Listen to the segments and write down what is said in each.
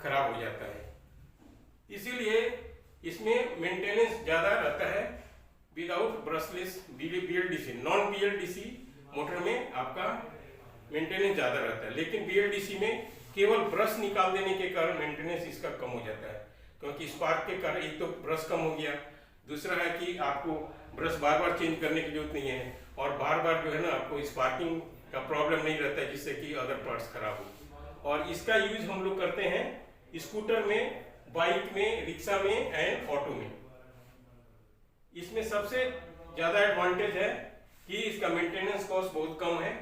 खराब हो जाता है। इसीलिए इसमें मेंटेनेंस ज़्यादा रहता है। Without brushless BLDC, non BLDC motor में आपका मेंटेनेंस ज़्यादा रहता है, लेकिन BLDC में केवल ब्रश निकाल देने के कारण मेंटेनेंस इसका कम हो जाता है, क्योंकि स्पार्क के कारण एक तो ब्रश कम हो गया, दूसरा है कि आपको ब्रश बार बार चेंज करने की जरूरत नहीं है, और बार बार जो है ना आपको स्पार्किंग का प्रॉब्लम नहीं रहता है, जिससे कि अदर पार्ट्स खराब हो। और इसका यूज हम लोग करते हैं स्कूटर में, बाइक में, रिक्शा में एंड ऑटो में। इसमें सबसे ज़्यादा एडवांटेज है कि इसका मेंटेनेंस कॉस्ट बहुत कम है,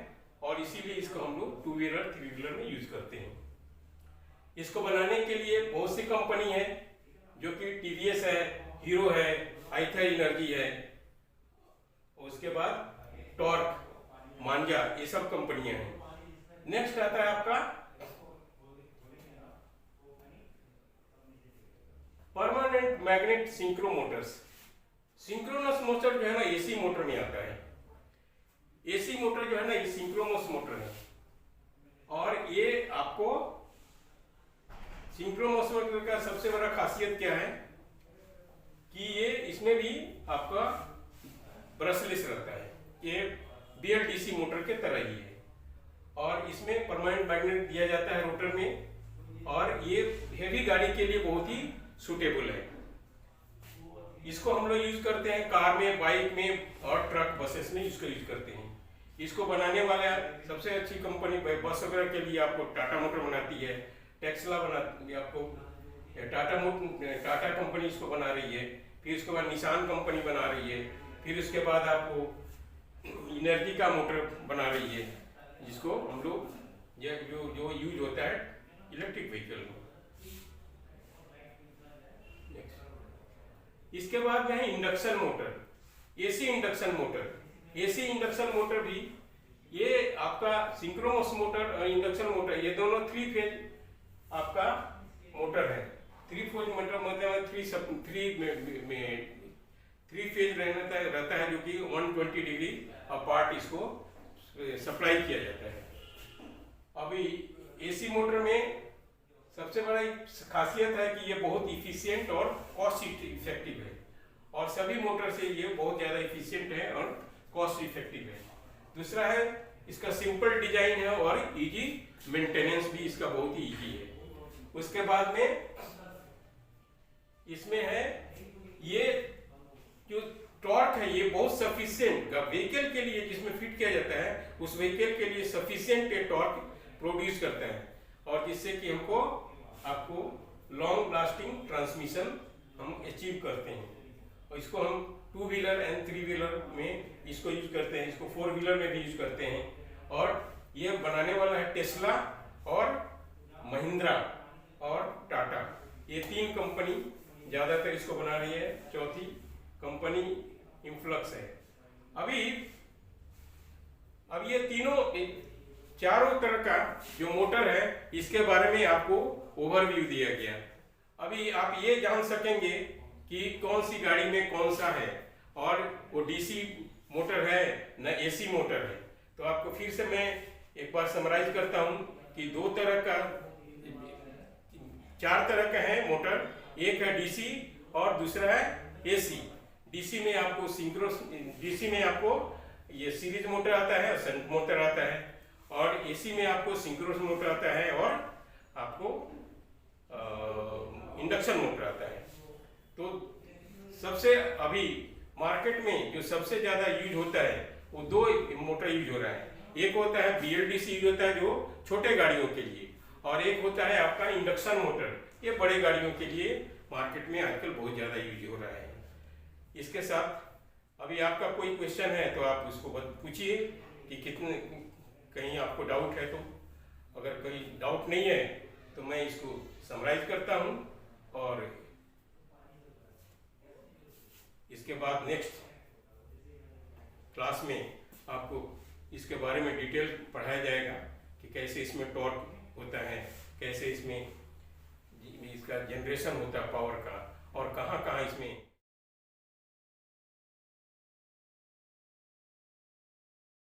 और इसीलिए इसको हम लोग 2 व्हीलर 3 व्हीलर में यूज करते हैं। इसको बनाने के लिए बहुत सी कंपनी है, जो कि TVS है, हीरो है, आइथर एनर्जी है, उसके बाद टॉर्क, मांजा, ये सब कंपनियां हैं। नेक्स्ट आता है आपका permanent magnet synchro Motors. Synchronous motor जो है ना AC मोटर में आता है। AC मोटर जो है ना ये सिंक्रोनस मोटर है, और ये आपको सिंक्रोनस मोटर का सबसे बड़ा खासियत क्या है कि ये इसमें भी आपका ब्रशलेस रहता है। ये BLDC मोटर के तरह ही है, और इसमें परमानेंट मैग्नेट दिया जाता है रोटर में, और ये हेवी गाड़ी के लिए बहुत ही सूटेबल है। इसको हम लोग यूज करते हैं कार में, बाइक में और ट्रक बसेस में इसको यूज करते हैं। इसको बनाने वाला सबसे अच्छी कंपनी बस वगैरह के लिए आपको टाटा मोटर बनाती है, टेस्ला बनाती है, आपको टाटा कंपनी इसको बना रही है, फिर उसके बाद निशान कंपनी बना रही है, फिर उसके बाद आपको एनर्जी का मोटर बना रही है, जिसको हम लोग जो यूज होता है इलेक्ट्रिक व्हीकल में। इसके बाद में है induction motor, AC induction motor. AC induction motor भी ये आपका सिंक्रोनस मोटर और इंडक्शन मोटर, ये दोनों 3 फेज आपका मोटर है। 3 फेज मोटर मतलब 3 फेज रहता है, जो कि 120 डिग्री अपार्ट इसको सप्लाई किया जाता है। अभी AC मोटर में सबसे बड़ा खासियत है कि ये बहुत इफिशिएंट और कॉस्ट इफेक्टिव है, और सभी मोटर से ये बहुत ज़्यादा इफिशिएंट है और कॉस्ट इफेक्टिव है। दूसरा है इसका सिंपल डिजाइन है, और इजी मेंटेनेंस भी इसका बहुत ही इजी है। उसके बाद में इसमें है ये जो टॉर्क है, ये बहुत सफिशिएंट व्हीकल के लिए, जिसमें फिट किया जाता है उस व्हीकल के लिए सफिशिएंट टॉर्क प्रोड्यूस करता है, और जिससे कि आपको लॉन्ग लास्टिंग ट्रांसमिशन हम अचीव करते हैं। और इसको हम 2 व्हीलर एंड 3 व्हीलर में इसको यूज करते हैं, इसको 4 व्हीलर में भी यूज करते हैं। और ये बनाने वाला है टेस्ला और महिंद्रा और टाटा, ये 3 कंपनी ज़्यादातर इसको बना रही है। चौथी कंपनी इन्फ्लक्स है। अब ये चारों तरह का जो मोटर है, इसके बारे में आपको ओवरव्यू दिया गया। अभी आप ये जान सकेंगे कि कौन सी गाड़ी में कौन सा है, और वो DC मोटर है न AC मोटर है। तो आपको फिर से मैं एक बार समराइज करता हूँ कि 4 तरह का है मोटर। एक है DC और दूसरा है AC। DC में आपको ये सीरीज मोटर आता है, शंट मोटर आता है, और AC में आपको सिंक्रोनस मोटर आता है, और आपको इंडक्शन मोटर आता है। तो सबसे अभी मार्केट में जो सबसे ज़्यादा यूज होता है वो 2 मोटर यूज हो रहा है। एक होता है BLDC यूज होता है जो छोटे गाड़ियों के लिए, और एक होता है आपका इंडक्शन मोटर, ये बड़े गाड़ियों के लिए मार्केट में आजकल बहुत ज़्यादा यूज हो रहा है। इसके साथ अभी आपका कोई क्वेश्चन है तो आप उसको पूछिए कि कितने, कहीं आपको डाउट है तो। अगर कोई डाउट नहीं है तो मैं इसको समराइज करता हूँ, और इसके बाद नेक्स्ट क्लास में आपको इसके बारे में डिटेल पढ़ाया जाएगा कि कैसे इसमें टॉर्क होता है, कैसे इसमें इसका जनरेशन होता है पावर का, और कहाँ कहाँ इसमें